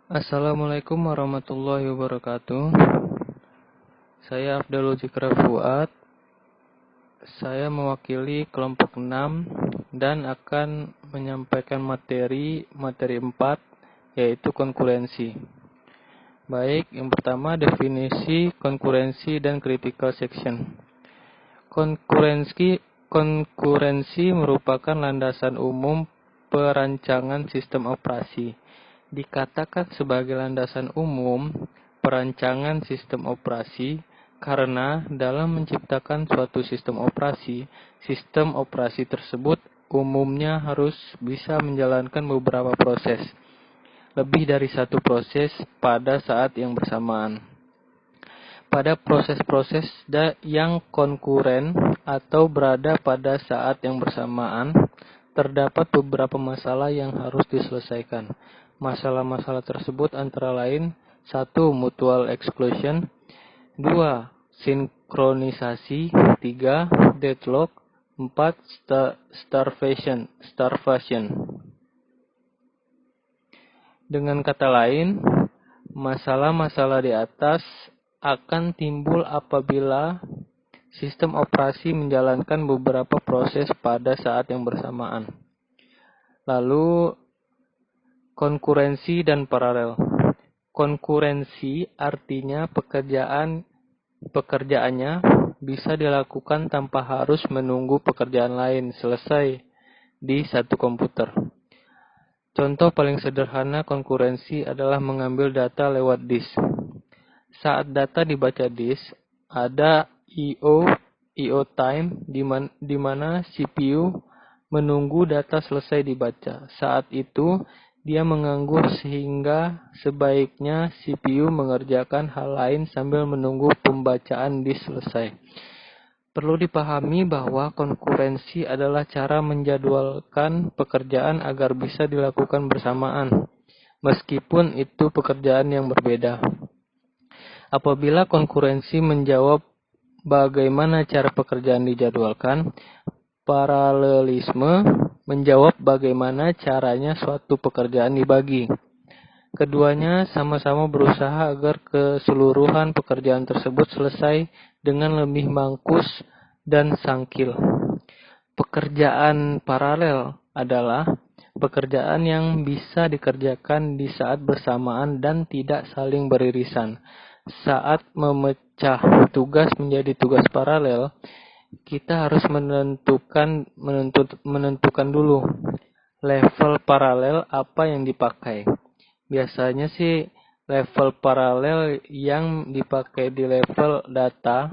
Assalamualaikum warahmatullahi wabarakatuh. Saya Abdul Zikra Fuad. Saya mewakili kelompok 6 dan akan menyampaikan materi 4, yaitu konkurensi. Baik, yang pertama definisi konkurensi dan critical section. Konkurensi merupakan landasan umum perancangan sistem operasi. Dikatakan sebagai landasan umum perancangan sistem operasi karena dalam menciptakan suatu sistem operasi tersebut umumnya harus bisa menjalankan beberapa proses, lebih dari satu proses pada saat yang bersamaan. Pada proses-proses yang konkuren atau berada pada saat yang bersamaan, terdapat beberapa masalah yang harus diselesaikan. Masalah-masalah tersebut antara lain 1. Mutual exclusion, 2. Sinkronisasi, 3. Deadlock, 4. Starvation. Dengan kata lain, masalah-masalah di atas akan timbul apabila sistem operasi menjalankan beberapa proses pada saat yang bersamaan. Lalu, konkurensi dan paralel. Konkurensi artinya pekerjaannya bisa dilakukan tanpa harus menunggu pekerjaan lain selesai di satu komputer. Contoh paling sederhana konkurensi adalah mengambil data lewat disk. Saat data dibaca disk, ada I/O time di mana CPU menunggu data selesai dibaca. Saat itu, dia menganggur sehingga sebaiknya CPU mengerjakan hal lain sambil menunggu pembacaan disk selesai. Perlu dipahami bahwa konkurensi adalah cara menjadwalkan pekerjaan agar bisa dilakukan bersamaan, meskipun itu pekerjaan yang berbeda. Apabila konkurensi menjawab bagaimana cara pekerjaan dijadwalkan, paralelisme menjawab bagaimana caranya suatu pekerjaan dibagi. Keduanya sama-sama berusaha agar keseluruhan pekerjaan tersebut selesai dengan lebih mangkus dan sangkil. Pekerjaan paralel adalah pekerjaan yang bisa dikerjakan di saat bersamaan dan tidak saling beririsan. Saat memecah tugas menjadi tugas paralel, kita harus menentukan dulu level paralel apa yang dipakai. Biasanya sih level paralel yang dipakai di level data.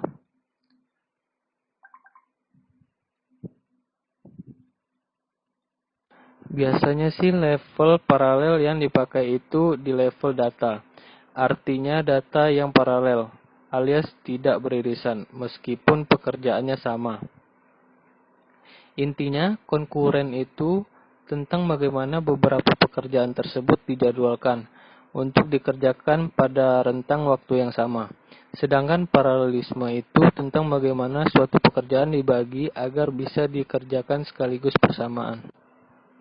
Itu di level data. Artinya data yang paralel, alias tidak beririsan, meskipun pekerjaannya sama. Intinya, konkuren itu tentang bagaimana beberapa pekerjaan tersebut dijadwalkan untuk dikerjakan pada rentang waktu yang sama. Sedangkan paralelisme itu tentang bagaimana suatu pekerjaan dibagi agar bisa dikerjakan sekaligus bersamaan.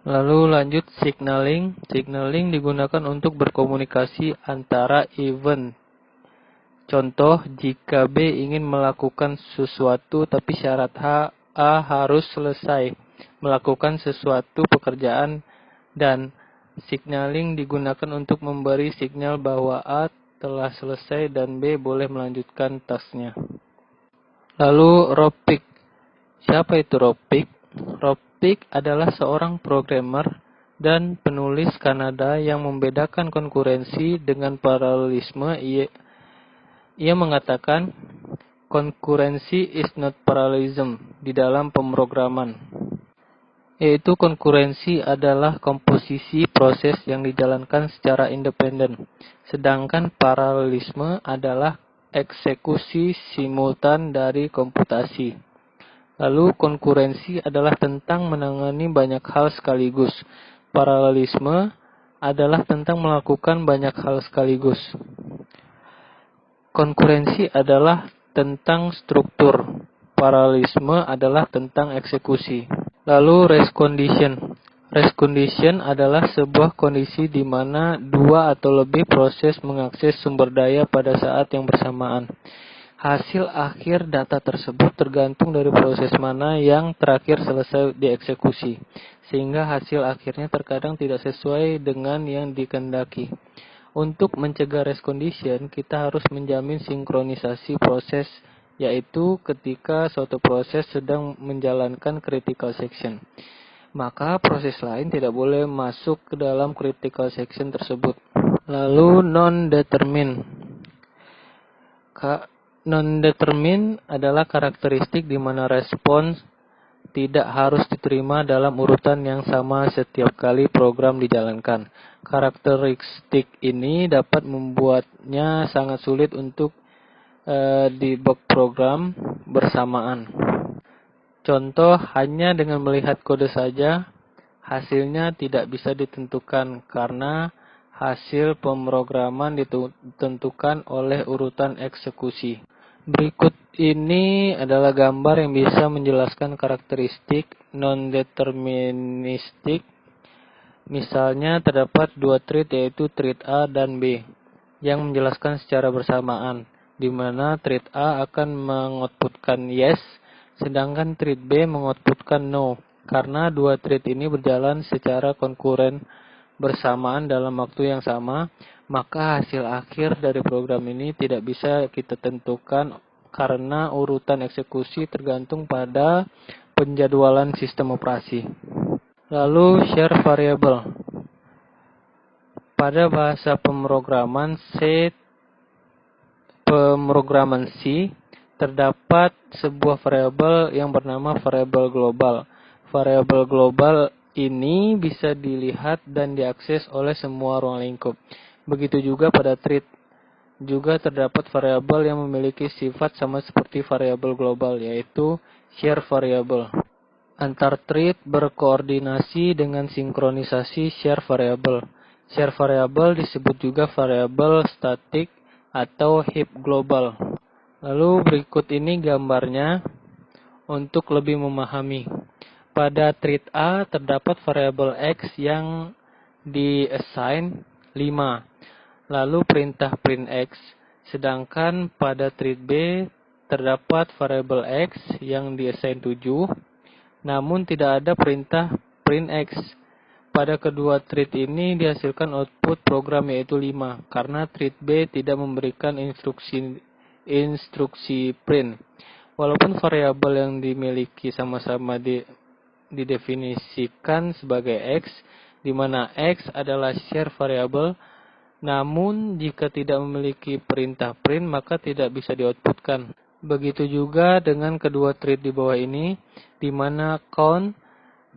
Lalu lanjut signaling. Signaling digunakan untuk berkomunikasi antara event. Contoh, jika B ingin melakukan sesuatu tapi syarat A harus selesai melakukan sesuatu pekerjaan, dan signaling digunakan untuk memberi signal bahwa A telah selesai dan B boleh melanjutkan tasknya. Lalu Rob Peek. Siapa itu Rob Peek? Rob Peek adalah seorang programmer dan penulis Kanada yang membedakan konkurensi dengan paralelisme. Ia mengatakan, konkurensi is not parallelism di dalam pemrograman. Yaitu konkurensi adalah komposisi proses yang dijalankan secara independen. Sedangkan paralelisme adalah eksekusi simultan dari komputasi. Lalu konkurensi adalah tentang menangani banyak hal sekaligus. Paralelisme adalah tentang melakukan banyak hal sekaligus. Konkurensi adalah tentang struktur. Paralelisme adalah tentang eksekusi. Lalu race condition. Rest condition adalah sebuah kondisi di mana dua atau lebih proses mengakses sumber daya pada saat yang bersamaan. Hasil akhir data tersebut tergantung dari proses mana yang terakhir selesai dieksekusi, sehingga hasil akhirnya terkadang tidak sesuai dengan yang dikehendaki. Untuk mencegah rest condition, kita harus menjamin sinkronisasi proses, yaitu ketika suatu proses sedang menjalankan critical section, maka proses lain tidak boleh masuk ke dalam critical section tersebut. Lalu non-determined. Non-determined adalah karakteristik di mana respons tidak harus diterima dalam urutan yang sama setiap kali program dijalankan. Karakteristik ini dapat membuatnya sangat sulit untuk debug program bersamaan. Contoh, hanya dengan melihat kode saja, hasilnya tidak bisa ditentukan karena hasil pemrograman ditentukan oleh urutan eksekusi. Berikut ini adalah gambar yang bisa menjelaskan karakteristik non-deterministik. Misalnya, terdapat dua thread yaitu thread A dan B yang menjelaskan secara bersamaan, di mana thread A akan mengoutputkan yes, sedangkan thread B mengoutputkan no. Karena dua thread ini berjalan secara konkuren bersamaan dalam waktu yang sama, maka hasil akhir dari program ini tidak bisa kita tentukan karena urutan eksekusi tergantung pada penjadwalan sistem operasi. Lalu share variable. Pada bahasa pemrograman C, terdapat sebuah variabel yang bernama variabel global. Variabel global ini bisa dilihat dan diakses oleh semua ruang lingkup. Begitu juga pada thread. Juga terdapat variabel yang memiliki sifat sama seperti variabel global, yaitu share variable. Antar thread berkoordinasi dengan sinkronisasi share variable. Share variable disebut juga variabel statik atau heap global. Lalu berikut ini gambarnya untuk lebih memahami. Pada thread A terdapat variabel X yang di-assign 5, lalu perintah print X. Sedangkan pada thread B terdapat variabel X yang di-assign 7, namun tidak ada perintah print X. Pada kedua thread ini dihasilkan output program yaitu 5, karena thread B tidak memberikan instruksi print. Walaupun variabel yang dimiliki sama-sama didefinisikan sebagai X, di mana X adalah share variable, namun jika tidak memiliki perintah print maka tidak bisa dioutputkan. Begitu juga dengan kedua thread di bawah ini, di mana count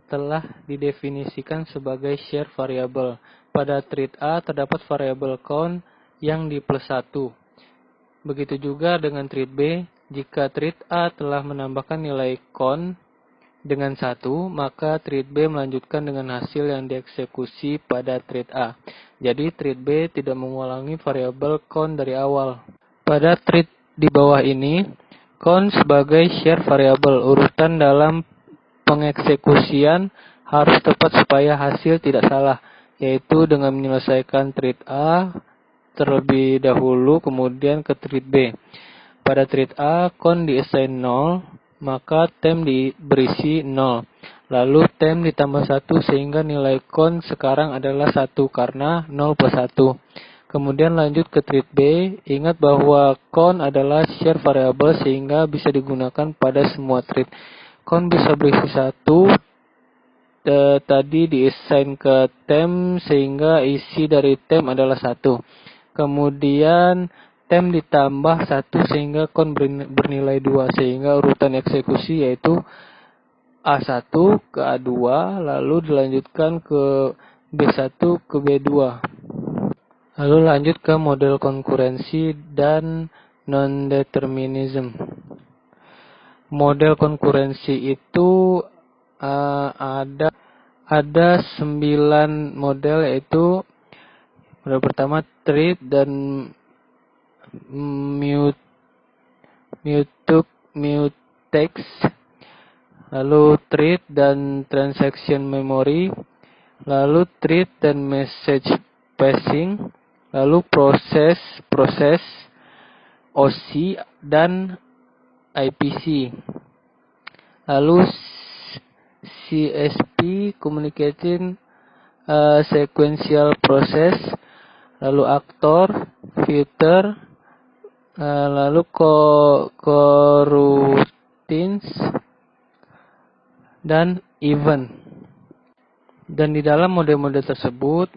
telah didefinisikan sebagai share variable. Pada thread A terdapat variabel count yang di +1. Begitu juga dengan thread B, jika thread A telah menambahkan nilai count dengan 1, maka thread B melanjutkan dengan hasil yang dieksekusi pada thread A. Jadi thread B tidak mengulangi variabel count dari awal. Pada thread di bawah ini, count sebagai share variable. Urutan dalam pengeksekusian harus tepat supaya hasil tidak salah, yaitu dengan menyelesaikan thread A terlebih dahulu, kemudian ke thread B. Pada thread A, count di-assign 0, maka temp berisi 0. Lalu temp ditambah 1 sehingga nilai count sekarang adalah 1 karena 0 plus 1. Kemudian lanjut ke thread B, ingat bahwa count adalah share variable sehingga bisa digunakan pada semua thread. Count bisa berisi 1, tadi di-assign ke temp sehingga isi dari temp adalah 1. Kemudian temp ditambah 1 sehingga count bernilai 2, sehingga urutan eksekusi yaitu A1 ke A2, lalu dilanjutkan ke B1 ke B2. Lalu lanjut ke model konkurensi dan non-determinism. Model konkurensi itu ada 9 model, yaitu model pertama thread dan mutex, lalu thread dan transaction memory, lalu thread dan message passing, lalu proses OC dan IPC, lalu CSP communicating sequential process, lalu actor, filter, lalu coroutines dan event. Dan di dalam mode-mode tersebut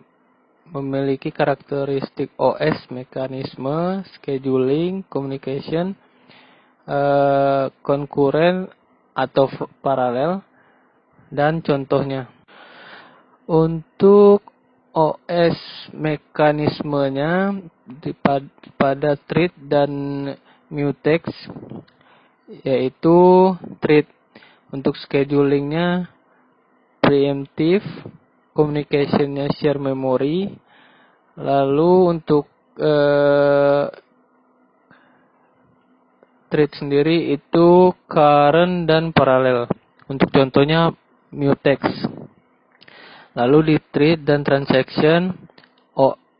memiliki karakteristik OS, mekanisme, scheduling, communication, concurrent atau paralel, dan contohnya. Untuk OS mekanismenya pada thread dan mutex, yaitu thread untuk schedulingnya preemptive, communicationnya share memory, lalu untuk thread sendiri itu current dan paralel. Untuk contohnya mutex. Lalu di thread dan transaction,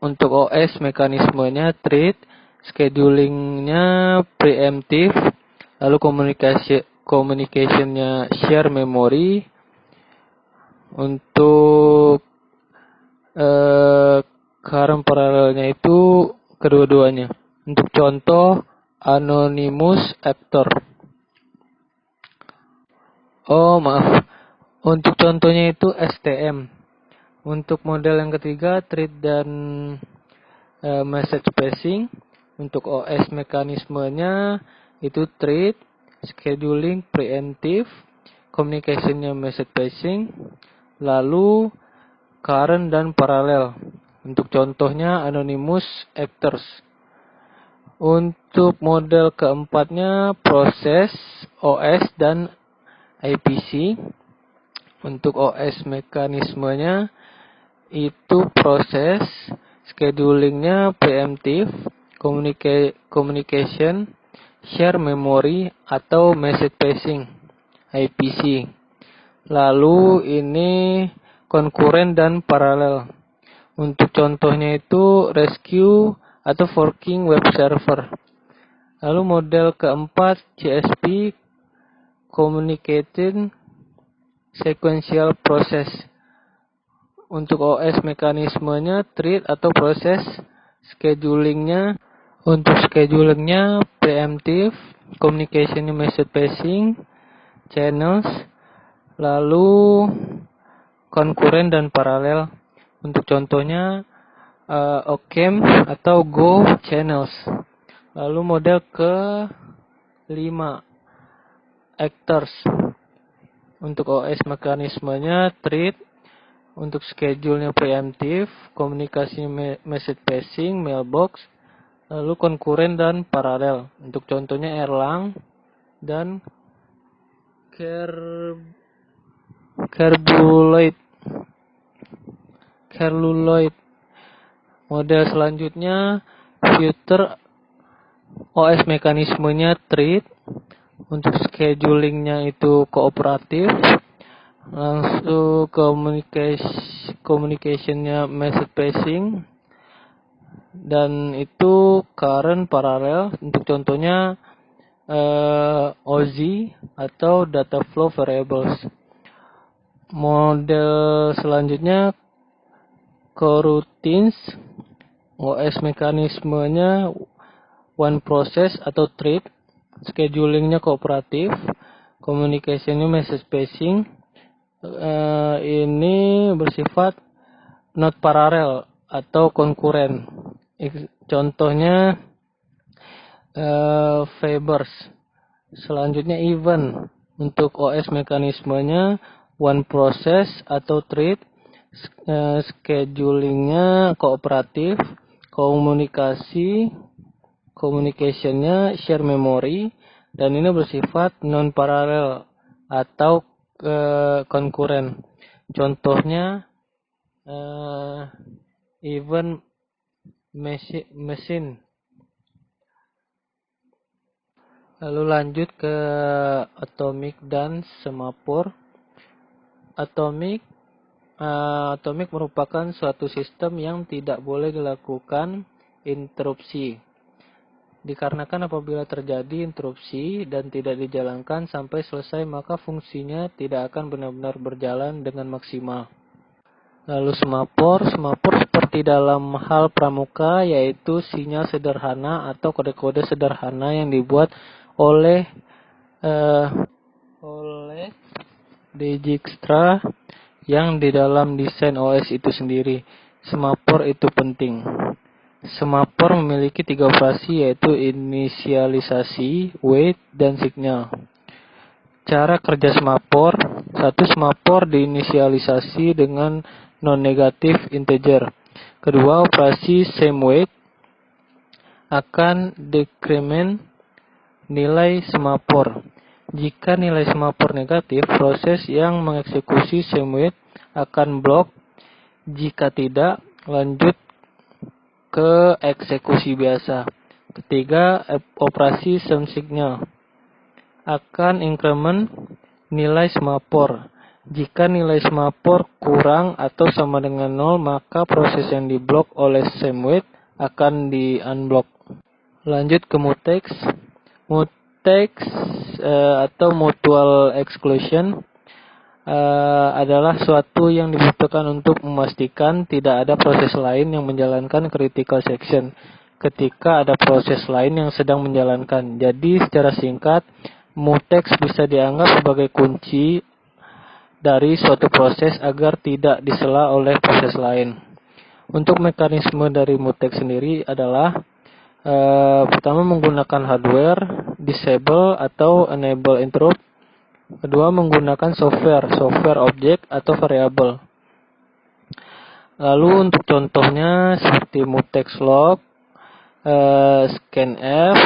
untuk OS mekanismenya thread, schedulingnya preemptive, lalu communicationnya share memory. Untuk current paralelnya itu kedua-duanya. Untuk contoh anonymous actor. Untuk contohnya itu STM. Untuk model yang ketiga, thread dan message passing. Untuk OS mekanismenya itu thread, scheduling preemptive, communicationnya message passing, lalu current dan paralel. Untuk contohnya anonymous actors. Untuk model keempatnya proses, OS dan IPC. Untuk OS mekanismenya itu proses, schedulingnya preemptive, communication, share memory atau message passing, IPC. Lalu ini concurrent dan paralel. Untuk contohnya itu rescue atau forking web server. Lalu model keempat CSP, communicating sequential process. Untuk OS mekanismenya thread atau proses, schedulingnya preemptive, communicationnya message passing, channels, lalu concurrent dan paralel. Untuk contohnya OCaml atau Go channels. Lalu model ke-5 actors. Untuk OS mekanismenya thread, untuk schedule-nya preemptive, komunikasinya message passing, mailbox, lalu concurrent dan paralel. Untuk contohnya Erlang dan Celluloid. Model selanjutnya filter, OS mekanismenya thread, untuk schedulingnya itu kooperatif, langsung communicationnya message passing, dan itu current paralel. Untuk contohnya OZ atau data flow variables. Model selanjutnya coroutines, OS mekanismenya one process atau thread, schedulingnya kooperatif, communicationnya message passing. Ini bersifat not paralel atau concurrent. Contohnya Fibers. Selanjutnya event. Untuk OS mekanismenya one process atau thread, schedulingnya kooperatif, communicationnya share memory, dan ini bersifat non paralel atau concurrent. Contohnya event machine. Lalu lanjut ke atomic dan semaphore. Atomic atomik merupakan suatu sistem yang tidak boleh dilakukan interupsi. Dikarenakan apabila terjadi interupsi dan tidak dijalankan sampai selesai, maka fungsinya tidak akan benar-benar berjalan dengan maksimal. Lalu semapor seperti dalam hal pramuka, yaitu sinyal sederhana atau kode-kode sederhana yang dibuat oleh Dijkstra yang di dalam desain OS itu sendiri. Semapor itu penting. Semapor memiliki 3 operasi, yaitu inisialisasi, wait, dan signal. Cara kerja semapor: 1. Semapor diinisialisasi dengan non-negatif integer. Kedua, operasi SameWait akan decrement nilai semapor. Jika nilai semapor negatif, proses yang mengeksekusi SameWait akan blok. Jika tidak, lanjut ke eksekusi biasa. Ketiga, operasi SameSignal akan increment nilai semapor. Jika nilai semapor kurang atau sama dengan 0, maka proses yang diblok oleh SameWait akan di-unblock. Lanjut ke mutex. Mutex atau mutual exclusion adalah suatu yang dibutuhkan untuk memastikan tidak ada proses lain yang menjalankan critical section ketika ada proses lain yang sedang menjalankan. Jadi secara singkat, mutex bisa dianggap sebagai kunci dari suatu proses agar tidak disela oleh proses lain. Untuk mekanisme dari mutex sendiri adalah pertama, menggunakan hardware, disable atau enable interrupt. Kedua, menggunakan software objek atau variable. Lalu untuk contohnya seperti mutex log, scanf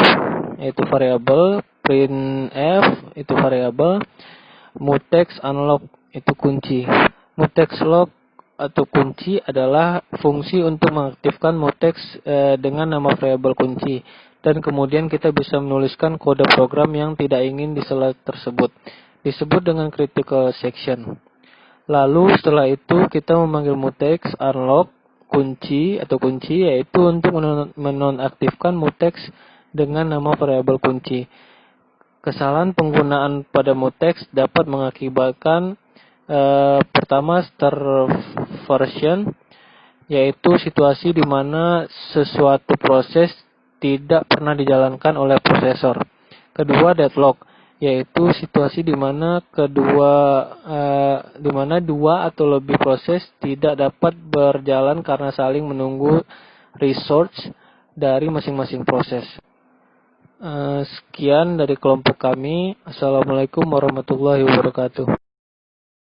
yaitu variable, printf itu variable, mutex unlock itu kunci. Mutex log atau kunci adalah fungsi untuk mengaktifkan mutex dengan nama variabel kunci, dan kemudian kita bisa menuliskan kode program yang tidak ingin disela tersebut, disebut dengan critical section. Lalu setelah itu kita memanggil mutex unlock kunci yaitu untuk menonaktifkan mutex dengan nama variabel kunci. Kesalahan penggunaan pada mutex dapat mengakibatkan pertama, starvation, yaitu situasi di mana sesuatu proses tidak pernah dijalankan oleh prosesor. Kedua, deadlock, yaitu situasi di mana dua atau lebih proses tidak dapat berjalan karena saling menunggu resource dari masing-masing proses. Sekian dari kelompok kami. Assalamualaikum warahmatullahi wabarakatuh.